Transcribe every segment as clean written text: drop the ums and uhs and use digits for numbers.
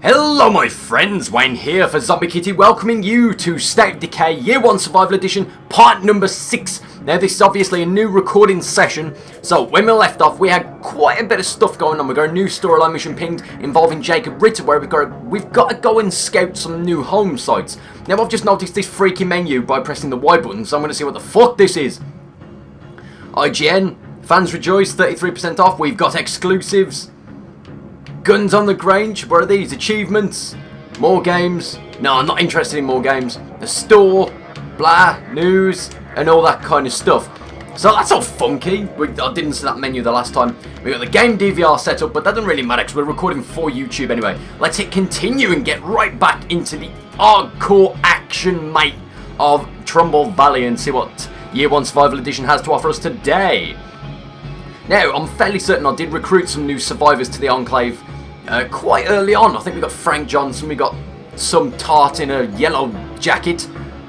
Hello my friends, Wayne here for Zombie Kitty, welcoming you to State of Decay Year 1 Survival Edition, part number 6. Now this is obviously a new recording session, so when we left off we had quite a bit of stuff going on. We got a new storyline mission pinged involving Jacob Ritter where we've got to go and scout some new home sites. Now I've just noticed this freaky menu by pressing the Y button, so I'm going to see what the fuck this is. IGN, fans rejoice, 33% off, we've got exclusives. Guns on the Grange, what are these? Achievements, more games. No, I'm not interested in more games. The store, blah, news, and all that kind of stuff. So that's all funky. I didn't see that menu the last time. We got the game DVR set up, but that doesn't really matter because we're recording for YouTube anyway. Let's hit continue and get right back into the hardcore action, mate, of Trumbull Valley and see what Year 1 Survival Edition has to offer us today. Now, I'm fairly certain I did recruit some new survivors to the Enclave quite early on. I think we got Frank Johnson, we got some tart in a yellow jacket.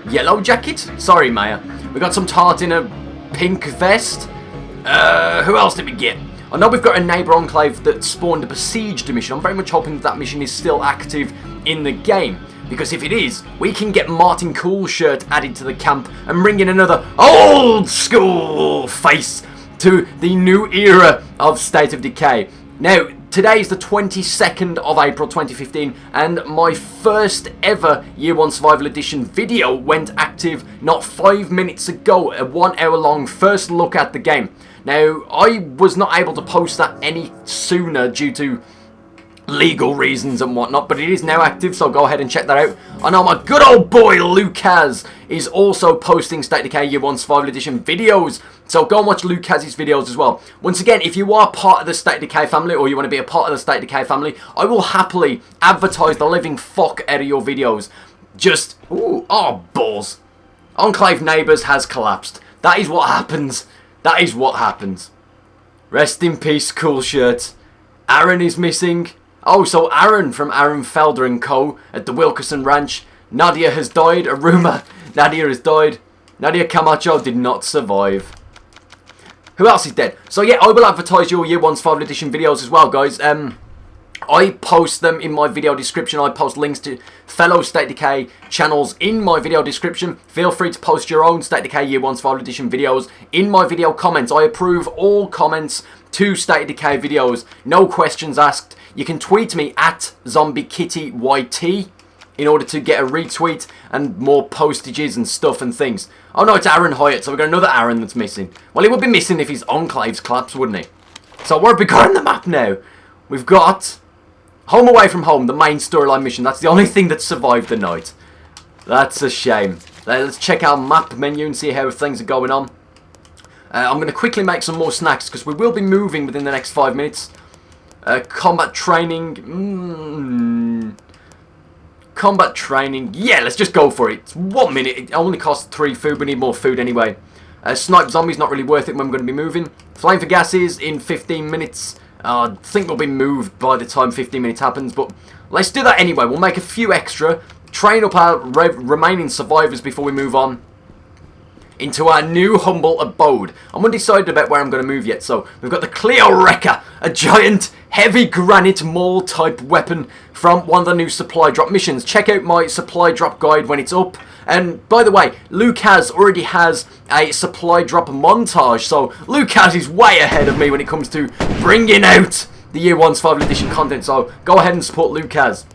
Yellow jacket? Sorry, Maya. We got some tart in a pink vest. Who else did we get? I know we've got a neighbour Enclave that spawned a besieged mission. I'm very much hoping that mission is still active in the game. Because if it is, we can get Martin Coolshirt added to the camp and bring in another old school face to the new era of State of Decay. Now, today is the 22nd of April 2015 and my first ever Year 1 Survival Edition video went active not 5 minutes ago, a 1 hour long first look at the game. Now, I was not able to post that any sooner due to legal reasons and whatnot, but it is now active, so go ahead and check that out. I know my good old boy Lucas is also posting State of Decay Year 1 Survival Edition videos, so go and watch Lucas's videos as well. Once again, if you are part of the State of Decay family, or you want to be a part of the State of Decay family, I will happily advertise the living fuck out of your videos. Just, ooh, oh balls. Enclave Neighbours has collapsed. That is what happens. That is what happens. Rest in peace, Coolshirt. Aaron is missing. Oh, so Aaron from Aaron Felder & Co. at the Wilkerson Ranch. Nadia has died. A rumour. Nadia has died. Nadia Camacho did not survive. Who else is dead? So yeah, I will advertise your Year 1 Survival Edition videos as well, guys. I post them in my video description. I post links to fellow State of Decay channels in my video description. Feel free to post your own State of Decay Year 1 Survival Edition videos in my video comments. I approve all comments to State of Decay videos. No questions asked. You can tweet me at ZombieKittyYT in order to get a retweet and more postages and stuff and things. Oh no, it's Aaron Hyatt, so we've got another Aaron that's missing. Well, he would be missing if his Enclaves collapsed, wouldn't he? So where have we got on the map now? We've got Home Away From Home, the main storyline mission. That's the only thing that survived the night. That's a shame. Let's check our map menu and see how things are going on. I'm going to quickly make some more snacks because we will be moving within the next 5 minutes. Combat training. Combat training. Yeah, let's just go for it. It's 1 minute. It only costs 3 food. We need more food anyway. Snipe zombies, not really worth it when we're going to be moving. Flying for gases in 15 minutes. I think we'll be moved by the time 15 minutes happens, but let's do that anyway. We'll make a few extra. Train up our remaining survivors before we move on into our new humble abode. I'm undecided about where I'm going to move yet, so we've got the Cleo Wrecker, a giant heavy granite maul type weapon from one of the new supply drop missions. Check out my supply drop guide when it's up. And by the way, Lucas already has a supply drop montage, so Lucas is way ahead of me when it comes to bringing out the Year 1 Survival Edition content, so go ahead and support Lucas.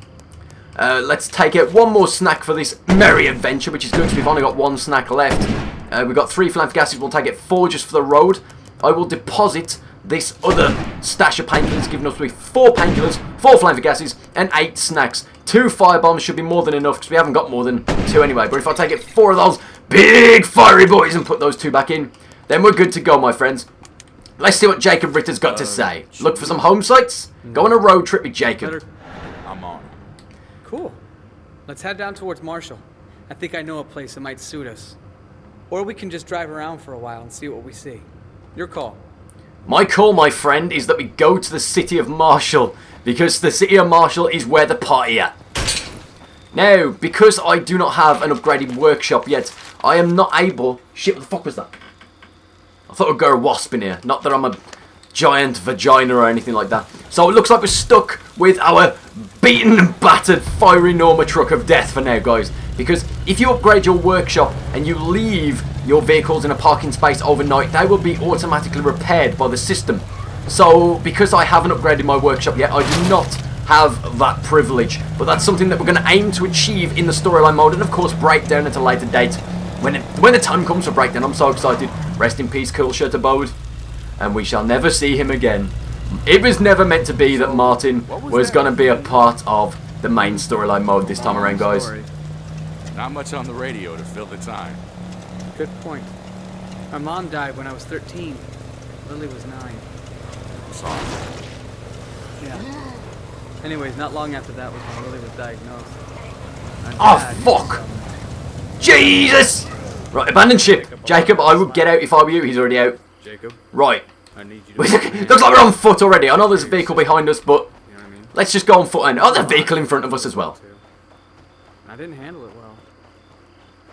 Let's take out one more snack for this merry adventure, which is good because we've only got 1 snack left. We've got 3 flank gases, we'll take it 4 just for the road. I will deposit this other stash of painkillers, giving us 4 painkillers, 4 flank gases, and 8 snacks. 2 firebombs should be more than enough because we haven't got more than 2 anyway. But if I take it 4 of those big fiery boys and put those 2 back in, then we're good to go, my friends. Let's see what Jacob Ritter's got to say. Look for some home sites. Go on a road trip with Jacob. I'm on. Cool. Let's head down towards Marshall. I think I know a place that might suit us. Or we can just drive around for a while and see what we see. Your call. My call, my friend, is that we go to the city of Marshall, because the city of Marshall is where the party at. Now, because I do not have an upgraded workshop yet, I am not able... Shit, what the fuck was that? I thought I'd go a wasp in here. Not that I'm a giant vagina or anything like that. So it looks like we're stuck with our beaten and battered fiery Norma truck of death for now, guys. Because if you upgrade your workshop and you leave your vehicles in a parking space overnight, they will be automatically repaired by the system. So because I haven't upgraded my workshop yet, I do not have that privilege. But that's something that we're going to aim to achieve in the storyline mode, and of course breakdown at a later date. When the time comes for breakdown, I'm so excited. Rest in peace, Cool Shirt Abode. And we shall never see him again. It was never meant to be that Martin was going to be a part of the main storyline mode this time around, guys. Not much on the radio to fill the time. Good point. My mom died when I was 13. Lily was 9. Sorry. Yeah. Anyways, not long after that was when Lily was diagnosed. Oh, fuck! Jesus! Right, abandon ship. Jacob, I would get out if I were you. He's already out. Jacob, Right. I need you to Looks like we're on foot already. I know there's a vehicle behind us, but You know what I mean? let's just go on foot. And oh, there's a vehicle in front of us as well. I didn't handle it well.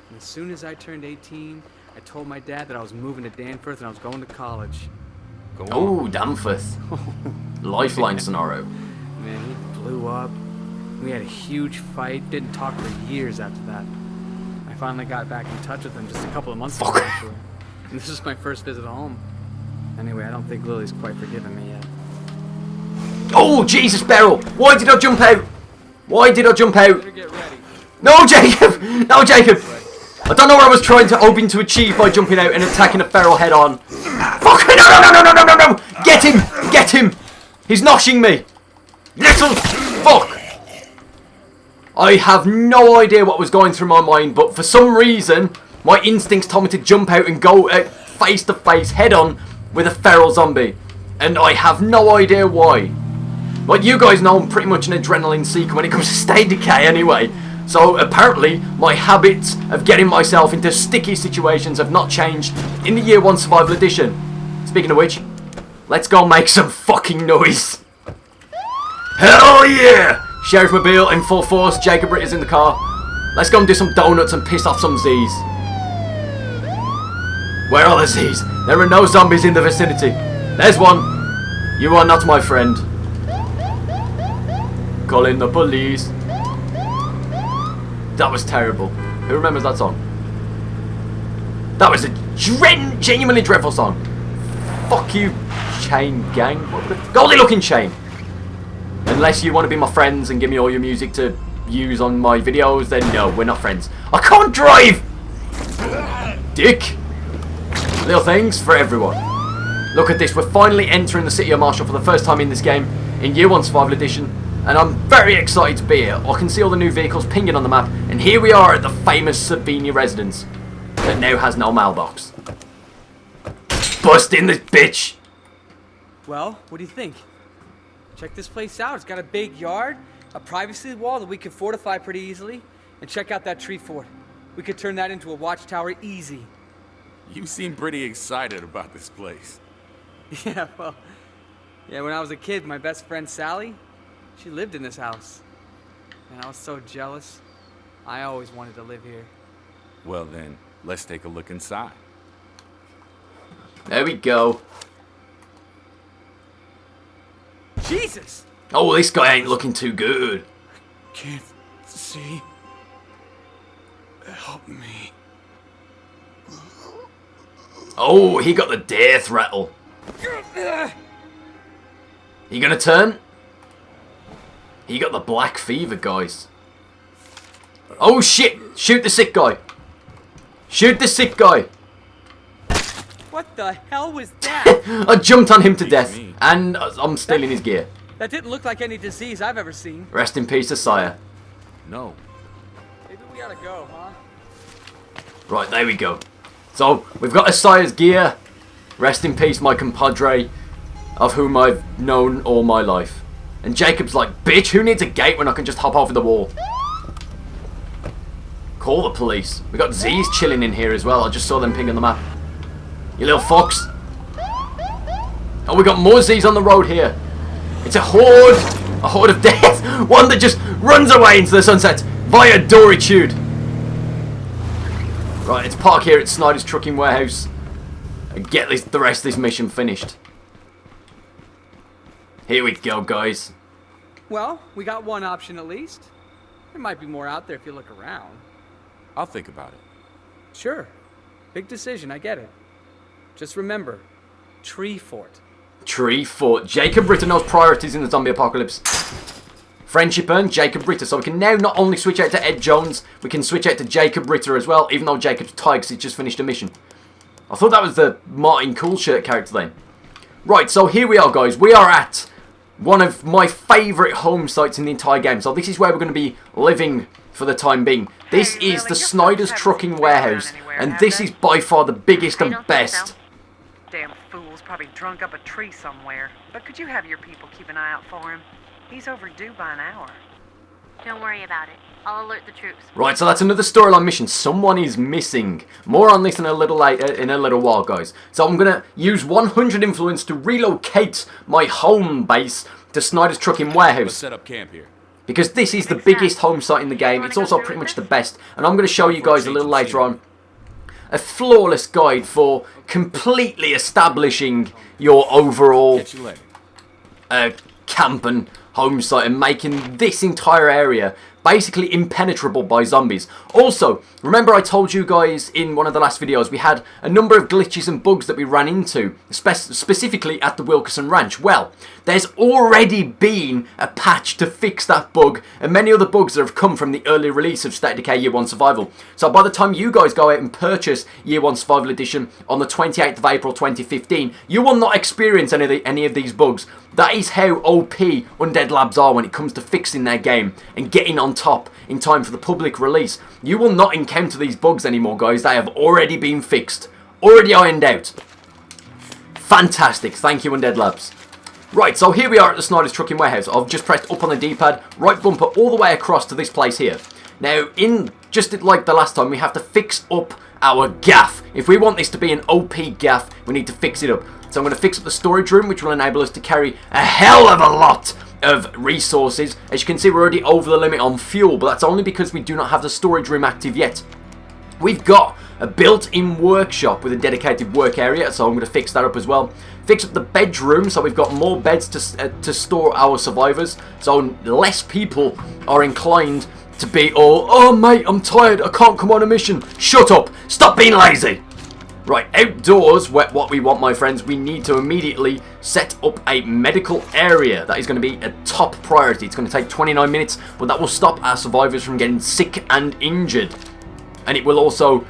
And as soon as I turned 18, I told my dad that I was moving to Danforth and I was going to college. Go on. Oh, Danforth. Lifeline scenario. Man, he blew up. We had a huge fight. Didn't talk for years after that. I finally got back in touch with him just a couple of months ago, Fuck. actually. And this is my first visit home. Anyway, I don't think Lily's quite forgiven me yet. Oh, Jesus, Beryl. Why did I jump out? Why did I jump out? Better get ready. No, Jacob. No, Jacob. I don't know what I was trying to hoping to achieve by jumping out and attacking a feral head on. Fuck. No. Get him. Get him. He's noshing me. Little fuck. I have no idea what was going through my mind, but for some reason, my instincts told me to jump out and go face to face, head on, with a feral zombie. And I have no idea why. Like, you guys know I'm pretty much an adrenaline seeker when it comes to State of Decay anyway. So apparently, my habits of getting myself into sticky situations have not changed in the Year 1 Survival Edition. Speaking of which, let's go make some fucking noise. Hell yeah! Sheriff Mobile in full force, Jacob Ritter's in the car. Let's go and do some donuts and piss off some Z's. Where are the Z's? There are no zombies in the vicinity. There's one. You are not my friend. Calling the police. That was terrible. Who remembers that song? That was a genuinely dreadful song. Fuck you, chain gang. Goldie looking chain. Unless you want to be my friends and give me all your music to use on my videos, then no, we're not friends. I can't drive! Dick. Little things for everyone. Look at this, we're finally entering the city of Marshall for the first time in this game, in Year 1 Survival Edition, and I'm very excited to be here. I can see all the new vehicles pinging on the map, and here we are at the famous Sabini residence, that now has no mailbox. Bust in this bitch! Well, what do you think? Check this place out. It's got a big yard, a privacy wall that we could fortify pretty easily, and check out that tree fort. We could turn that into a watchtower easy. You seem pretty excited about this place. Yeah, well, when I was a kid, my best friend Sally, she lived in this house. And I was so jealous. I always wanted to live here. Well then, let's take a look inside. There we go. Jesus! Oh, this guy ain't looking too good. Can't see. Help me. Oh, he got the death rattle. You gonna turn? He got the black fever, guys. Oh shit! Shoot the sick guy. Shoot the sick guy. What the hell was that? I jumped on him to death, and I'm stealing his gear. That didn't look like any disease I've ever seen. Rest in peace, Sire. No. Maybe we ought to go, huh? Right, there we go. So, we've got Sire's gear. Rest in peace, my compadre, of whom I've known all my life. And Jacob's like, bitch, who needs a gate when I can just hop over the wall? Call the police. We got Z's chilling in here as well. I just saw them ping on the map. You little fox. Oh, we got more Z's on the road here. It's a horde of death. One that just runs away into the sunset via Doritude. Right, let's park here at Snyder's Trucking Warehouse and get the rest of this mission finished. Here we go, guys. Well, we got one option at least. There might be more out there if you look around. I'll think about it. Sure. Big decision, I get it. Just remember, tree fort. Tree fort. Jacob Ritter knows priorities in the zombie apocalypse. Friendship earned, Jacob Ritter. So we can now not only switch out to Ed Jones, we can switch out to Jacob Ritter as well, even though Jacob's tired because he's just finished a mission. I thought that was the Martin Coolshirt character then. Right, so here we are, guys. We are at one of my favourite home sites in the entire game. So this is where we're going to be living for the time being. This is the Snyder's Trucking Warehouse, and this is by far the biggest and best. Damn fool's probably drunk up a tree somewhere. But could you have your people keep an eye out for him? He's overdue by an hour. Don't worry about it. I'll alert the troops. Right, so that's another storyline mission. Someone is missing. More on this in a little while, guys. So I'm gonna use 100 influence to relocate my home base to Snyder's Trucking Let's Warehouse, set up camp here. because this is the biggest home site in the game. It's also pretty much the best, and I'm gonna show you guys a little later on a flawless guide for completely establishing your overall Catch you later. camp and home site and making this entire area basically impenetrable by zombies. Also, remember I told you guys in one of the last videos we had a number of glitches and bugs that we ran into, specifically at the Wilkerson Ranch. Well, there's already been a patch to fix that bug and many other bugs that have come from the early release of State of Decay Year 1 Survival. So by the time you guys go out and purchase Year 1 Survival Edition on the 28th of April 2015, you will not experience any of these bugs. That is how OP Undead Labs are when it comes to fixing their game and getting on top in time for the public release. You will not encounter these bugs anymore, guys. They have already been fixed. Already ironed out. Fantastic. Thank you, Undead Labs. Right, so here we are at the Snyder's Trucking Warehouse. I've just pressed up on the D-pad, right bumper all the way across to this place here. Now, just like the last time, we have to fix up our gaff. If we want this to be an OP gaff, we need to fix it up. So I'm going to fix up the storage room, which will enable us to carry a hell of a lot of resources. As you can see, we're already over the limit on fuel, but that's only because we do not have the storage room active yet. We've got a built-in workshop with a dedicated work area, so I'm going to fix that up as well. Fix up the bedroom, so we've got more beds to store our survivors, so less people are inclined to be all, oh mate, I'm tired, I can't come on a mission. Shut up, stop being lazy. Right, outdoors, what we want, my friends, we need to immediately set up a medical area. That is going to be a top priority. It's going to take 29 minutes, but that will stop our survivors from getting sick and injured. And it will also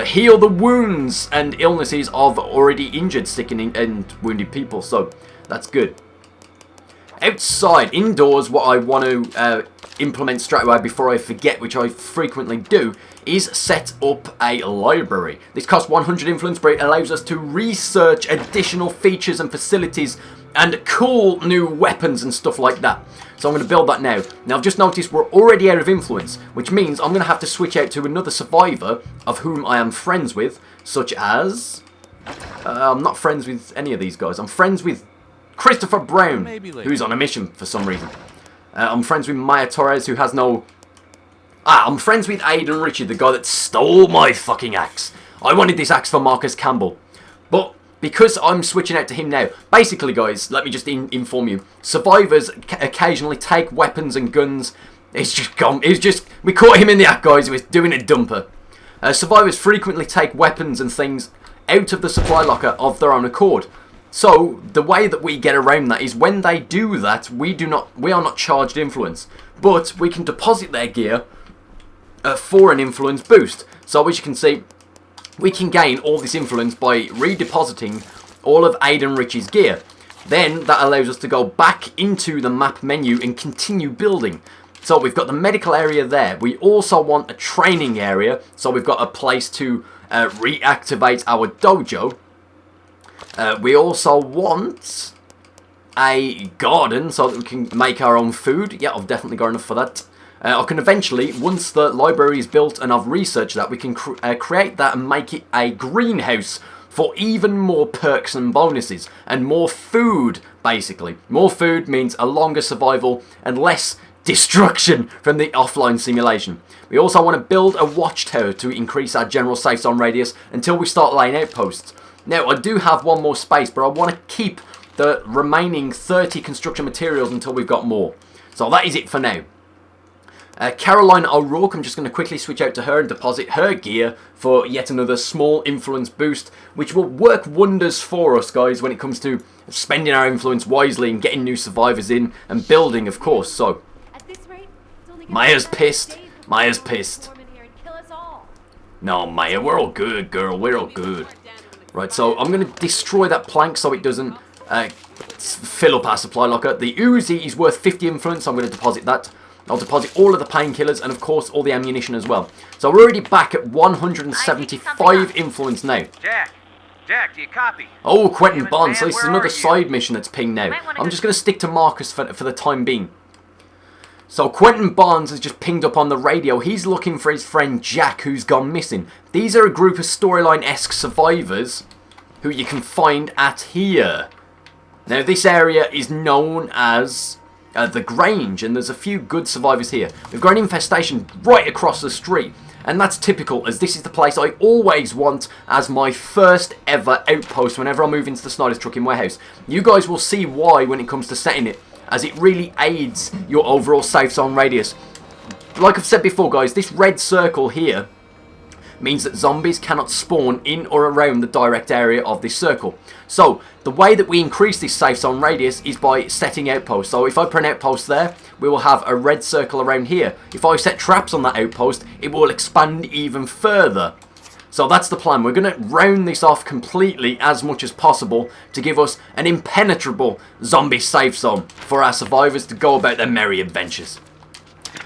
heal the wounds and illnesses of already injured, sick and wounded people. So, that's good. Outside, indoors, what I want to implement straight away before I forget, which I frequently do, is set up a library. This costs 100 influence, but it allows us to research additional features and facilities and cool new weapons and stuff like that. So I'm going to build that now. Now I've just noticed we're already out of influence, which means I'm going to have to switch out to another survivor of whom I am friends with, such as... I'm not friends with any of these guys. I'm friends with Christopher Brown, who's on a mission for some reason. I'm friends with Maya Torres, who has no... I'm friends with Aidan Richard, the guy that stole my fucking axe. I wanted this axe for Marcus Campbell. But because I'm switching out to him now, basically, guys, let me just inform you. Survivors occasionally take weapons and guns. It's just gone. We caught him in the act, guys. He was doing a dumper. Survivors frequently take weapons and things out of the supply locker of their own accord. So the way that we get around that is when they do that, we are not charged influence, but we can deposit their gear for an influence boost. So as you can see, we can gain all this influence by redepositing all of Aidan Rich's gear. Then that allows us to go back into the map menu and continue building. So we've got the medical area there. We also want a training area, so we've got a place to reactivate our dojo. We also want a garden so that we can make our own food. Yeah, I've definitely got enough for that. I can eventually, once the library is built and I've researched that, we can create that and make it a greenhouse for even more perks and bonuses. And more food, basically. More food means a longer survival and less destruction from the offline simulation. We also want to build a watchtower to increase our general safe zone radius until we start laying outposts. Now, I do have one more space, but I want to keep the remaining 30 construction materials until we've got more. So that is it for now. Caroline O'Rourke, I'm just going to quickly switch out to her and deposit her gear for yet another small influence boost, which will work wonders for us, guys, when it comes to spending our influence wisely and getting new survivors in and building, of course. So, Maya's pissed. Maya's pissed. No, Maya, we're all good, girl. We're all good. Right, so I'm going to destroy that plank so it doesn't fill up our supply locker. The Uzi is worth 50 influence, so I'm going to deposit that. I'll deposit all of the painkillers and, of course, all the ammunition as well. So we're already back at 175 influence now. Jack, do you copy? Oh, Quentin Bond. So this is another side mission that's pinged now. I'm just going to stick to Marcus for the time being. So Quentin Barnes has just pinged up on the radio. He's looking for his friend Jack, who's gone missing. These are a group of storyline-esque survivors who you can find at here. Now, this area is known as the Grange, and there's a few good survivors here. We've got an infestation right across the street, and that's typical, as this is the place I always want as my first ever outpost whenever I move into the Snyder's Trucking Warehouse. You guys will see why when it comes to setting it, as it really aids your overall safe zone radius. Like I've said before, guys, this red circle here means that zombies cannot spawn in or around the direct area of this circle. So, the way that we increase this safe zone radius is by setting outposts. So, if I put an outpost there, we will have a red circle around here. If I set traps on that outpost, it will expand even further. So, that's the plan. We're going to round this off completely as much as possible to give us an impenetrable zombie safe zone for our survivors to go about their merry adventures.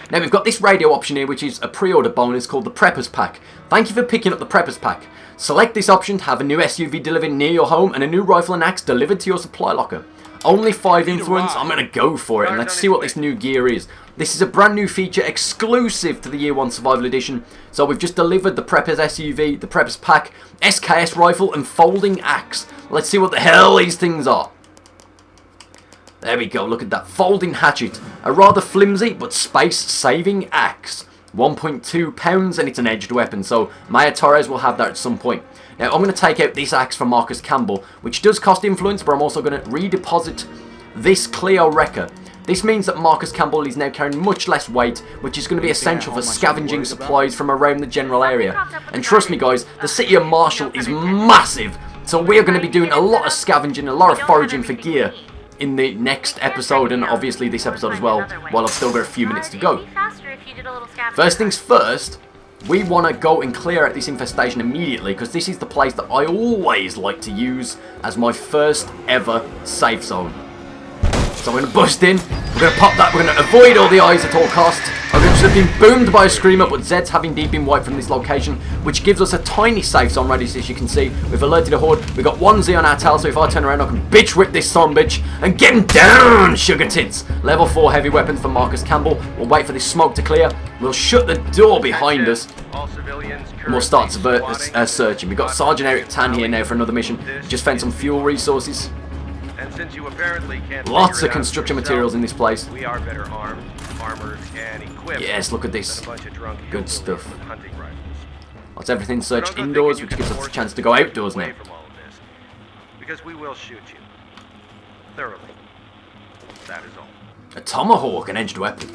Now, we've got this radio option here, which is a pre-order bonus called the Preppers Pack. Thank you for picking up the Preppers Pack. Select this option to have a new SUV delivered near your home and a new rifle and axe delivered to your supply locker. Only 5 influence. I'm going to go for it, and let's see what this new gear is. This is a brand new feature exclusive to the Year 1 Survival Edition. So we've just delivered the Preppers SUV, the Preppers Pack, SKS rifle and folding axe. Let's see what the hell these things are. There we go, look at that. Folding hatchet. A rather flimsy but space-saving axe. 1.2 pounds and it's an edged weapon, so Maya Torres will have that at some point. Now, I'm going to take out this axe from Marcus Campbell, which does cost influence, but I'm also going to redeposit this Clio Wrecker. This means that Marcus Campbell is now carrying much less weight, which is going to be essential for scavenging supplies from around the general area. And trust me, guys, the city of Marshall is massive, so we're going to be doing a lot of scavenging, a lot of foraging for gear in the next episode, and obviously this episode as well, while I've still got a few minutes to go. First things first, we want to go and clear out this infestation immediately, because this is the place that I always like to use as my first ever safe zone. So I'm going to bust in, we're going to pop that, we're going to avoid all the eyes at all costs. I've just been boomed by a screamer, but Zed's having indeed been wiped from this location, which gives us a tiny safe zone radius, as you can see. We've alerted a horde, we've got 1 Z on our tail, so if I turn around I can bitch whip this son bitch and get him down, sugar tits. Level 4 heavy weapons for Marcus Campbell. We'll wait for this smoke to clear, we'll shut the door behind us, and we'll start searching. We've got Sergeant Eric Tan here now for another mission. Just found some fuel resources. And since you apparently can't lots of construction materials in this place. We are better armed, armored, and equipped. Yes, look at this. Than a bunch of drunk Good stuff. with hunting rifles. Lots of everything searched But I'm not indoors, thinking which you gives can us a force chance us to go keep outdoors away now. from all of this, because we will shoot you. Thoroughly. That is all. A tomahawk, an edged weapon.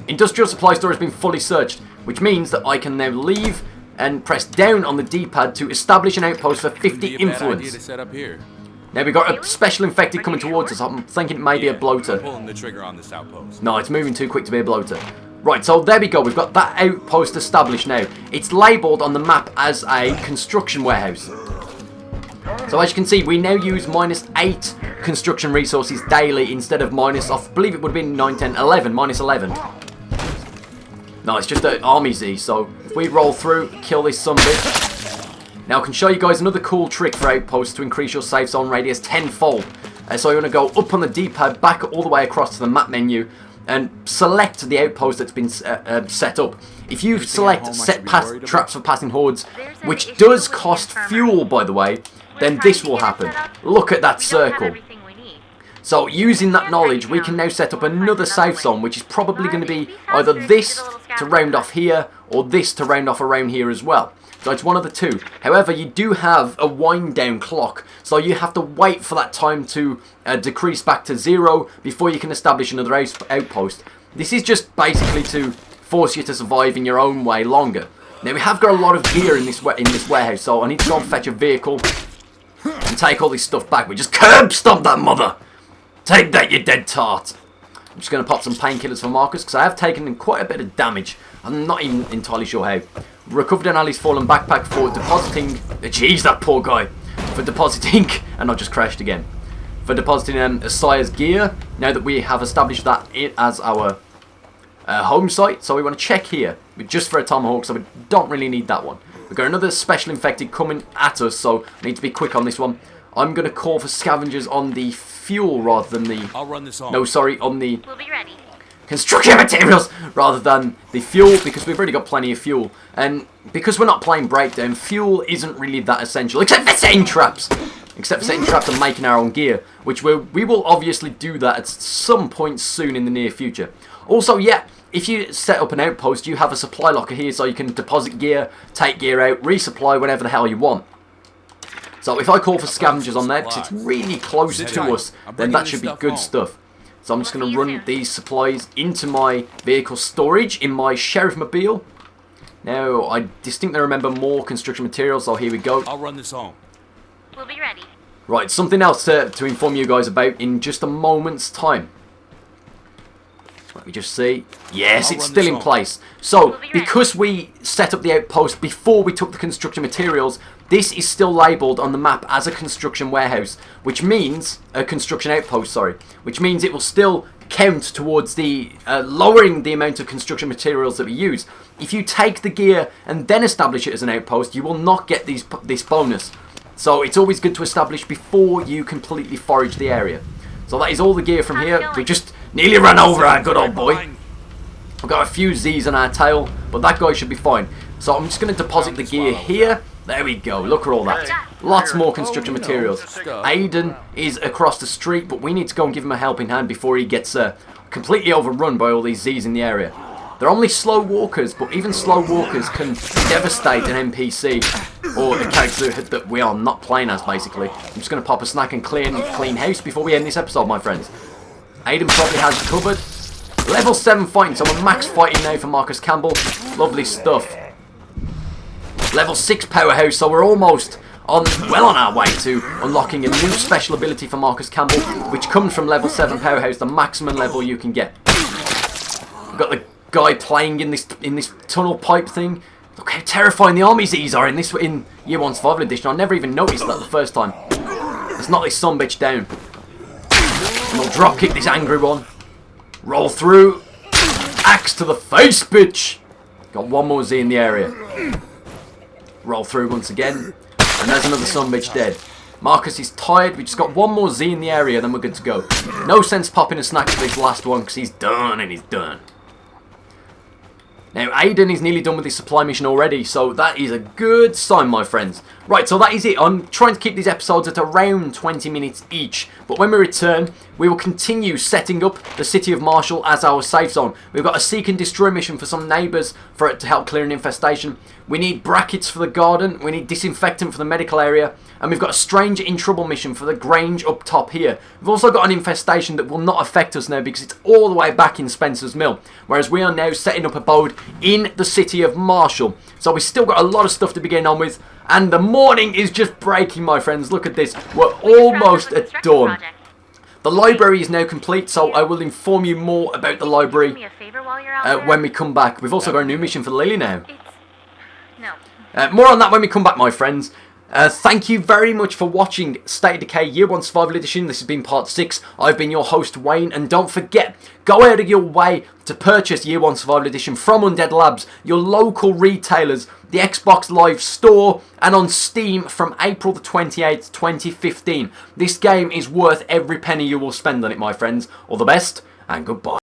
Industrial supply store has been fully searched, which means that I can now leave and press down on the D-pad to establish an outpost for 50 influence. To set up here. Now we've got a special infected coming towards us. I'm thinking it may be a bloater. Pulling the trigger on this outpost. No, it's moving too quick to be a bloater. Right, so there we go. We've got that outpost established now. It's labelled on the map as a construction warehouse. So as you can see, we now use -8 construction resources daily instead of minus, I believe it would have been 9, 10, 11, -11. No, it's just an army Z, so if we roll through, kill this sumbitch. Now I can show you guys another cool trick for outposts to increase your safe zone radius tenfold. So you want to go up on the D-pad, back all the way across to the map menu, and select the outpost that's been set up. If you select set traps for passing hordes, which does cost fuel by the way, then this will happen. Look at that circle. So using that knowledge, we can now set up another safe zone, which is probably going to be either this to round off here, or this to round off around here as well. So it's one of the two. However, you do have a wind down clock, so you have to wait for that time to decrease back to 0 before you can establish another outpost. This is just basically to force you to survive in your own way longer. Now we have got a lot of gear in this warehouse, so I need to go and fetch a vehicle and take all this stuff back. We just curb stomp that mother. Take that, you dead tart. I'm just going to pop some painkillers for Marcus because I have taken in quite a bit of damage. I'm not even entirely sure how. Recovered an Ali's fallen backpack for depositing. Jeez, that poor guy. For depositing, and I just crashed again. For depositing Asire's gear. Now that we have established that as our home site, so we want to check here. Just for a tomahawk, so we don't really need that one. We've got another special infected coming at us, so I need to be quick on this one. I'm going to call for scavengers on the fuel rather than the... I'll run this on. No, sorry, on the... We'll be ready. Construction materials rather than the fuel, because we've already got plenty of fuel, and because we're not playing breakdown, fuel isn't really that essential, except for setting traps and making our own gear, which we will obviously do that at some point soon in the near future. Also, yeah, if you set up an outpost, you have a supply locker here, so you can deposit gear, take gear out, resupply whenever the hell you want. So if I call for scavengers on there, because it's really close to us, then that should be good stuff. So I'm just going to run these supplies into my vehicle storage in my Sheriff Mobile. Now, I distinctly remember more construction materials, so here we go. I'll run this on. We'll be ready. Right, something else to inform you guys about in just a moment's time. Let me just see. Yes, it's still in place. So, because we set up the outpost before we took the construction materials, this is still labelled on the map as a construction warehouse, which means, a construction outpost, sorry, which means it will still count towards the lowering the amount of construction materials that we use. If you take the gear and then establish it as an outpost, you will not get this bonus. So it's always good to establish before you completely forage the area. So that is all the gear from here. We just nearly ran over our good old boy. We've got a few Z's on our tail, but that guy should be fine. So I'm just going to deposit the gear here. There we go. Look at all that. Lots more construction materials. Aiden is across the street, but we need to go and give him a helping hand before he gets completely overrun by all these Z's in the area. They're only slow walkers, but even slow walkers can devastate an NPC or a character that we are not playing as, basically. I'm just going to pop a snack and clean house before we end this episode, my friends. Aiden probably has it covered. Level 7 fighting, so we're max fighting now for Marcus Campbell. Lovely stuff. Level 6 powerhouse, so we're almost well on our way to unlocking a new special ability for Marcus Campbell, which comes from level 7 powerhouse, the maximum level you can get. We've got the guy playing in this tunnel pipe thing. Look how terrifying the army Z's are in Year 1 Survival Edition. I never even noticed that the first time. Let's knock this sumbitch down. And we'll drop kick this angry one. Roll through. Axe to the face, bitch. Got one more Z in the area. Roll through once again. And there's another sumbitch dead. Marcus is tired. We just got one more Z in the area, then we're good to go. No sense popping a snack for this last one, because he's done and he's done. Now, Aiden is nearly done with his supply mission already, so that is a good sign, my friends. Right, so that is it. I'm trying to keep these episodes at around 20 minutes each, but when we return, we will continue setting up the City of Marshall as our safe zone. We've got a seek and destroy mission for some neighbours for it to help clear an infestation. We need brackets for the garden, we need disinfectant for the medical area, and we've got a stranger in trouble mission for the Grange up top here. We've also got an infestation that will not affect us now because it's all the way back in Spencer's Mill, whereas we are now setting up abode in the City of Marshall. So we've still got a lot of stuff to be getting on with, and the morning is just breaking, my friends. Look at this, we're almost at dawn. The library is now complete, so I will inform you more about the library when we come back. We've also got a new mission for Lily now. More on that when we come back, my friends. Thank you very much for watching State of Decay Year 1 Survival Edition. This has been part 6. I've been your host, Wayne, and don't forget, go out of your way to purchase Year 1 Survival Edition from Undead Labs, your local retailers, the Xbox Live Store, and on Steam from April the 28th, 2015. This game is worth every penny you will spend on it, my friends. All the best, and goodbye.